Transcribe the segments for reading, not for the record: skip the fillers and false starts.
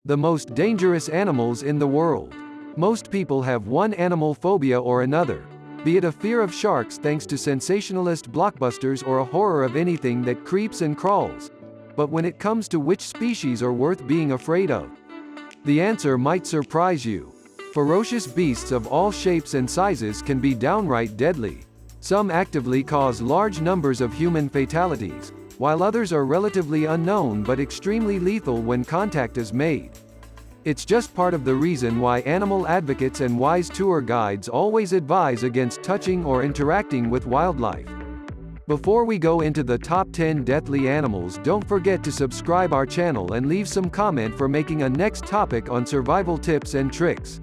The most dangerous animals in the world. Most people have one animal phobia or another, be it a fear of sharks thanks to sensationalist blockbusters or a horror of anything that creeps and crawls. But when it comes to which species are worth being afraid of, the answer might surprise you. Ferocious beasts of all shapes and sizes can be downright deadly. Some actively cause large numbers of human fatalities, while others are relatively unknown but extremely lethal when contact is made. It's just part of the reason why animal advocates and wise tour guides always advise against touching or interacting with wildlife. Before we go into the top 10 deathly animals, don't forget to subscribe our channel and leave some comment for making a next topic on survival tips and tricks.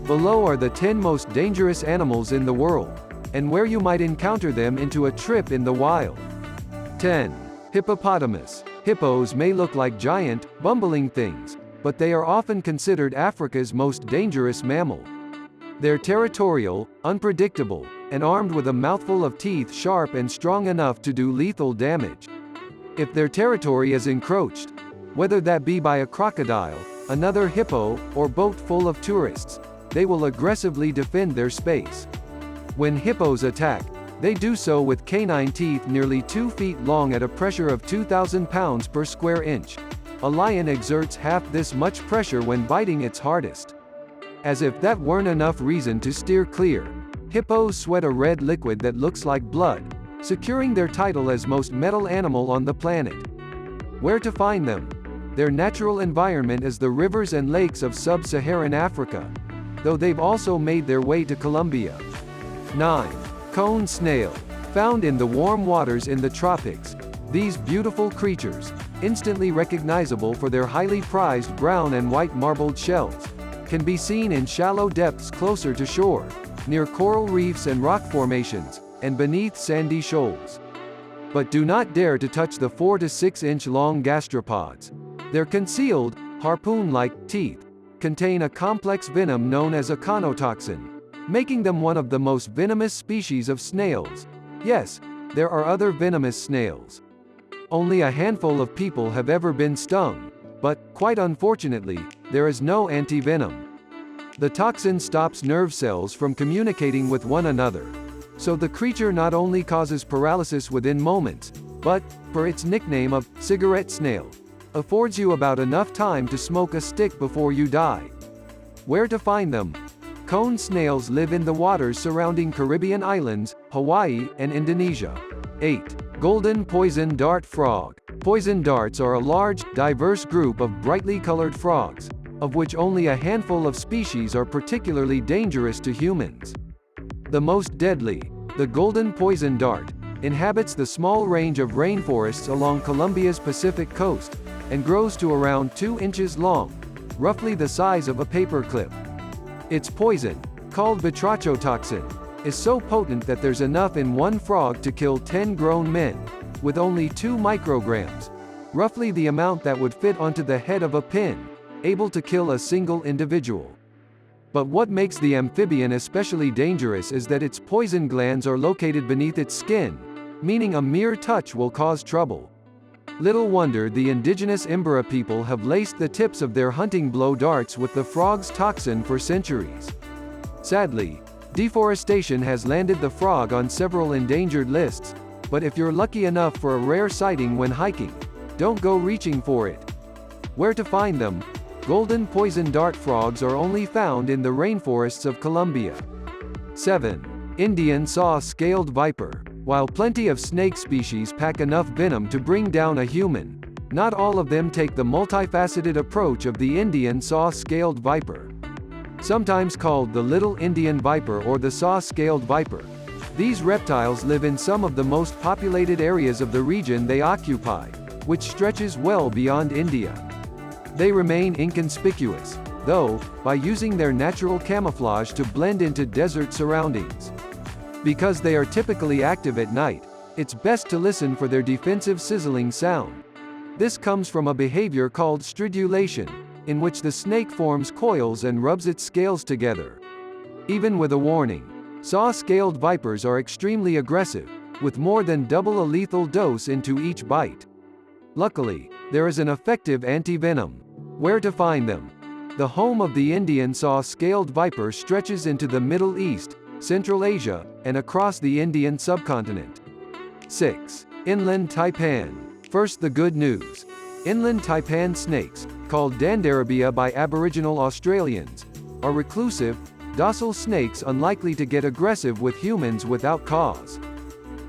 Below are the 10 most dangerous animals in the world, and where you might encounter them into a trip in the wild. 10. Hippopotamus. Hippos may look like giant, bumbling things, but they are often considered Africa's most dangerous mammal. They're territorial, unpredictable, and armed with a mouthful of teeth sharp and strong enough to do lethal damage. If their territory is encroached, whether that be by a crocodile, another hippo, or boat full of tourists, they will aggressively defend their space. When hippos attack, they do so with canine teeth nearly 2 feet long at a pressure of 2,000 pounds per square inch. A lion exerts half this much pressure when biting its hardest. As if that weren't enough reason to steer clear, hippos sweat a red liquid that looks like blood, securing their title as most metal animal on the planet. Where to find them? Their natural environment is the rivers and lakes of sub-Saharan Africa, though they've also made their way to Colombia. 9. Cone snail. Found in the warm waters in the tropics, these beautiful creatures, instantly recognizable for their highly prized brown and white marbled shells, can be seen in shallow depths closer to shore, near coral reefs and rock formations, and beneath sandy shoals. But do not dare to touch the 4 to 6 inch long gastropods. Their concealed, harpoon-like teeth contain a complex venom known as echinotoxin, making them one of the most venomous species of snails. Yes, there are other venomous snails. Only a handful of people have ever been stung, but, quite unfortunately, there is no anti-venom. The toxin stops nerve cells from communicating with one another, so the creature not only causes paralysis within moments, but, per its nickname of cigarette snail, affords you about enough time to smoke a stick before you die. Where to find them? Cone snails live in the waters surrounding Caribbean islands, Hawaii, and Indonesia. 8. Golden poison dart frog. Poison darts are a large, diverse group of brightly colored frogs, of which only a handful of species are particularly dangerous to humans. The most deadly, the golden poison dart, inhabits the small range of rainforests along Colombia's Pacific coast, and grows to around 2 inches long, roughly the size of a paperclip. Its poison, called batrachotoxin, is so potent that there's enough in one frog to kill 10 grown men, with only 2 micrograms, roughly the amount that would fit onto the head of a pin, able to kill a single individual. But what makes the amphibian especially dangerous is that its poison glands are located beneath its skin, meaning a mere touch will cause trouble. Little wonder the indigenous Imbira people have laced the tips of their hunting blow darts with the frog's toxin for centuries. Sadly, deforestation has landed the frog on several endangered lists, but if you're lucky enough for a rare sighting when hiking, don't go reaching for it. Where to find them? Golden poison dart frogs are only found in the rainforests of Colombia. 7. Indian saw-scaled viper. While plenty of snake species pack enough venom to bring down a human, not all of them take the multifaceted approach of the Indian saw-scaled viper. Sometimes called the little Indian viper or the saw-scaled viper, these reptiles live in some of the most populated areas of the region they occupy, which stretches well beyond India. They remain inconspicuous, though, by using their natural camouflage to blend into desert surroundings. Because they are typically active at night, it's best to listen for their defensive sizzling sound. This comes from a behavior called stridulation, in which the snake forms coils and rubs its scales together. Even with a warning, saw-scaled vipers are extremely aggressive, with more than double a lethal dose into each bite. Luckily, there is an effective anti-venom. Where to find them? The home of the Indian saw-scaled viper stretches into the Middle East, Central Asia, and across the Indian subcontinent. 6. Inland taipan. First, the good news. Inland taipan snakes, called Dandarabbia by Aboriginal Australians, are reclusive, docile snakes unlikely to get aggressive with humans without cause.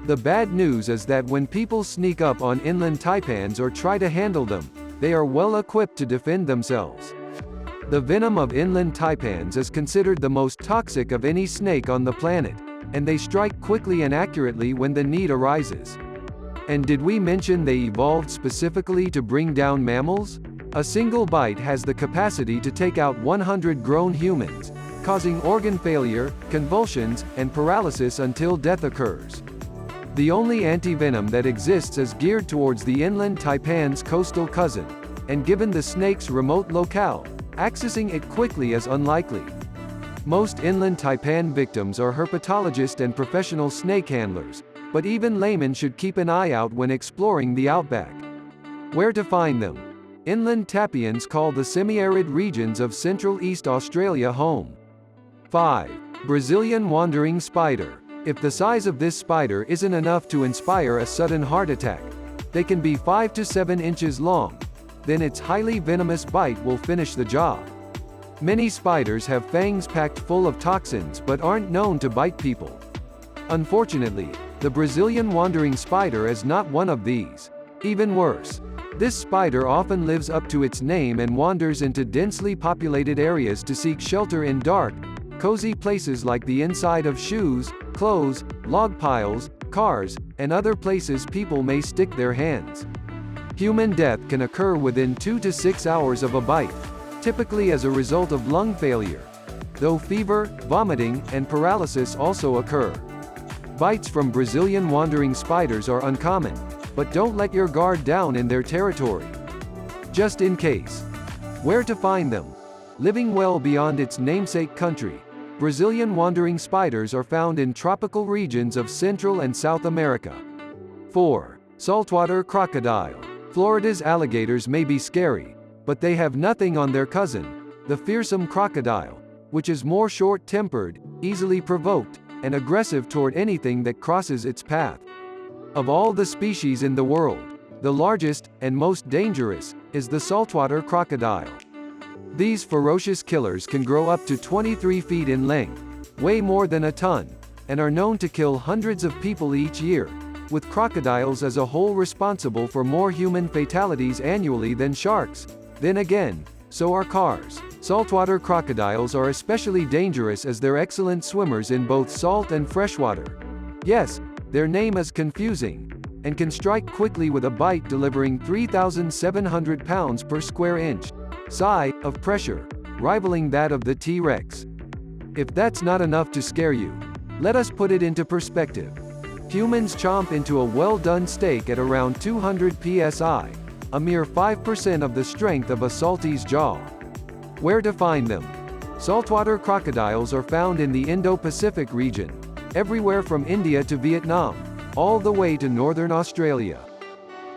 The bad news is that when people sneak up on inland taipans or try to handle them, they are well equipped to defend themselves. The venom of inland taipans is considered the most toxic of any snake on the planet, and they strike quickly and accurately when the need arises. And did we mention they evolved specifically to bring down mammals? A single bite has the capacity to take out 100 grown humans, causing organ failure, convulsions, and paralysis until death occurs. The only antivenom that exists is geared towards the inland taipan's coastal cousin, and given the snake's remote locale, accessing it quickly is unlikely. Most inland taipan victims are herpetologists and professional snake handlers, but even laymen should keep an eye out when exploring the outback. Where to find them? Inland tapians call the semi-arid regions of Central East Australia home. 5. Brazilian wandering spider. If the size of this spider isn't enough to inspire a sudden heart attack, they can be 5 to 7 inches long. Then its highly venomous bite will finish the job. Many spiders have fangs packed full of toxins but aren't known to bite people. Unfortunately, the Brazilian wandering spider is not one of these. Even worse, this spider often lives up to its name and wanders into densely populated areas to seek shelter in dark, cozy places like the inside of shoes, clothes, log piles, cars, and other places people may stick their hands. Human death can occur within 2 to 6 hours of a bite, typically as a result of lung failure, though fever, vomiting, and paralysis also occur. Bites from Brazilian wandering spiders are uncommon, but don't let your guard down in their territory. Just in case. Where to find them? Living well beyond its namesake country, Brazilian wandering spiders are found in tropical regions of Central and South America. 4. Saltwater crocodile. Florida's alligators may be scary, but they have nothing on their cousin, the fearsome crocodile, which is more short-tempered, easily provoked, and aggressive toward anything that crosses its path. Of all the species in the world, the largest, and most dangerous, is the saltwater crocodile. These ferocious killers can grow up to 23 feet in length, weigh more than a ton, and are known to kill hundreds of people each year, with crocodiles as a whole responsible for more human fatalities annually than sharks. Then again, so are cars. Saltwater crocodiles are especially dangerous as they're excellent swimmers in both salt and freshwater. Yes, their name is confusing, and can strike quickly with a bite delivering 3,700 pounds per square inch of pressure, rivaling that of the T-Rex. If that's not enough to scare you, let us put it into perspective. Humans chomp into a well-done steak at around 200 psi, a mere 5% of the strength of a saltie's jaw. Where to find them? Saltwater crocodiles are found in the Indo-Pacific region, everywhere from India to Vietnam, all the way to northern Australia.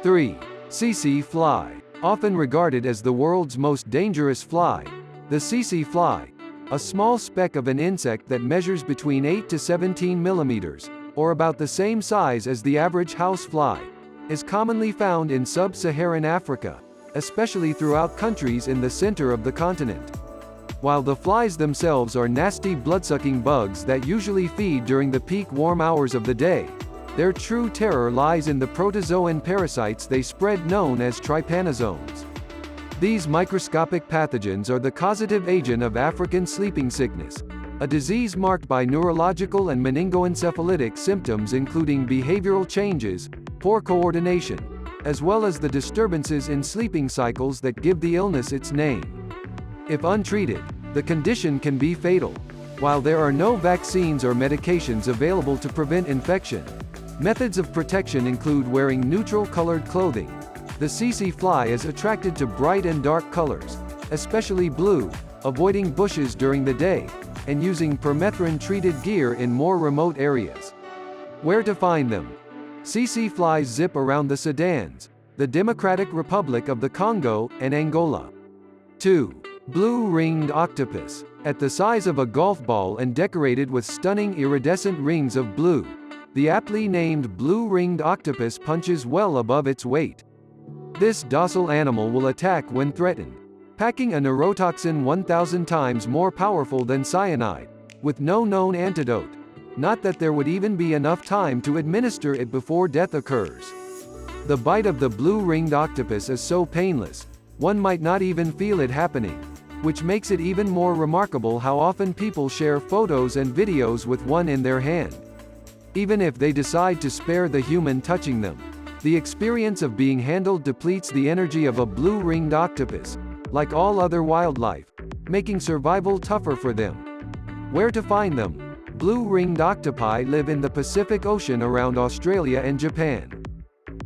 3. Tsetse fly. Often regarded as the world's most dangerous fly, the tsetse fly, a small speck of an insect that measures between 8 to 17 millimeters, or about the same size as the average housefly, is commonly found in sub-Saharan Africa, especially throughout countries in the center of the continent. While the flies themselves are nasty blood-sucking bugs that usually feed during the peak warm hours of the day, their true terror lies in the protozoan parasites they spread known as trypanosomes. These microscopic pathogens are the causative agent of African sleeping sickness, a disease marked by neurological and meningoencephalitic symptoms including behavioral changes, poor coordination, as well as the disturbances in sleeping cycles that give the illness its name. If untreated, the condition can be fatal. While there are no vaccines or medications available to prevent infection, methods of protection include wearing neutral-colored clothing. The tsetse fly is attracted to bright and dark colors, especially blue, avoiding bushes during the day, and using permethrin-treated gear in more remote areas. Where to find them? Tsetse flies zip around the Sudans, the Democratic Republic of the Congo, and Angola. 2. Blue-ringed octopus. At the size of a golf ball and decorated with stunning iridescent rings of blue, the aptly named blue-ringed octopus punches well above its weight. This docile animal will attack when threatened, packing a neurotoxin 1,000 times more powerful than cyanide, with no known antidote. Not that there would even be enough time to administer it before death occurs. The bite of the blue-ringed octopus is so painless, one might not even feel it happening, which makes it even more remarkable how often people share photos and videos with one in their hand. Even if they decide to spare the human touching them, the experience of being handled depletes the energy of a blue-ringed octopus, like all other wildlife, making survival tougher for them. Where to find them? Blue-ringed octopi live in the Pacific Ocean around Australia and Japan.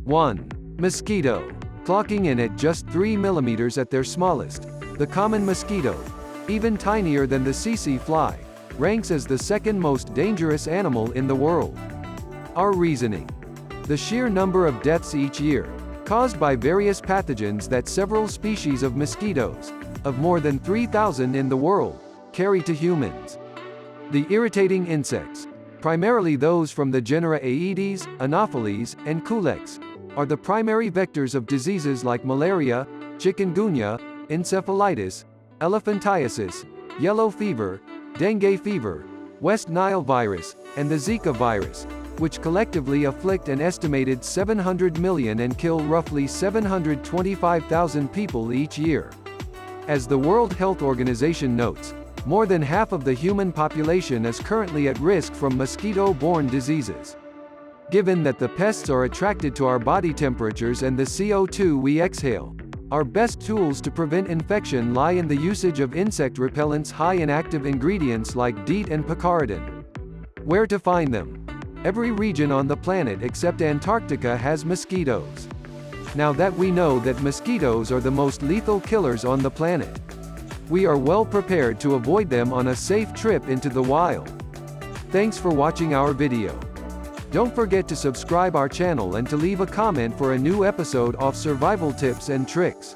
1. Mosquito. Clocking in at just 3 mm at their smallest, the common mosquito, even tinier than the tsetse fly, ranks as the second most dangerous animal in the world. Our reasoning. The sheer number of deaths each year, caused by various pathogens that several species of mosquitoes, of more than 3,000 in the world, carry to humans. The irritating insects, primarily those from the genera Aedes, Anopheles, and Culex, are the primary vectors of diseases like malaria, chikungunya, encephalitis, elephantiasis, yellow fever, dengue fever, West Nile virus, and the Zika virus, which collectively afflict an estimated 700 million and kill roughly 725,000 people each year. As the World Health Organization notes, more than half of the human population is currently at risk from mosquito-borne diseases. Given that the pests are attracted to our body temperatures and the CO2 we exhale, our best tools to prevent infection lie in the usage of insect repellents high in active ingredients like DEET and picaridin. Where to find them? Every region on the planet except Antarctica has mosquitoes. Now that we know that mosquitoes are the most lethal killers on the planet, we are well prepared to avoid them on a safe trip into the wild. Thanks for watching our video. Don't forget to subscribe our channel and to leave a comment for a new episode of survival tips and tricks.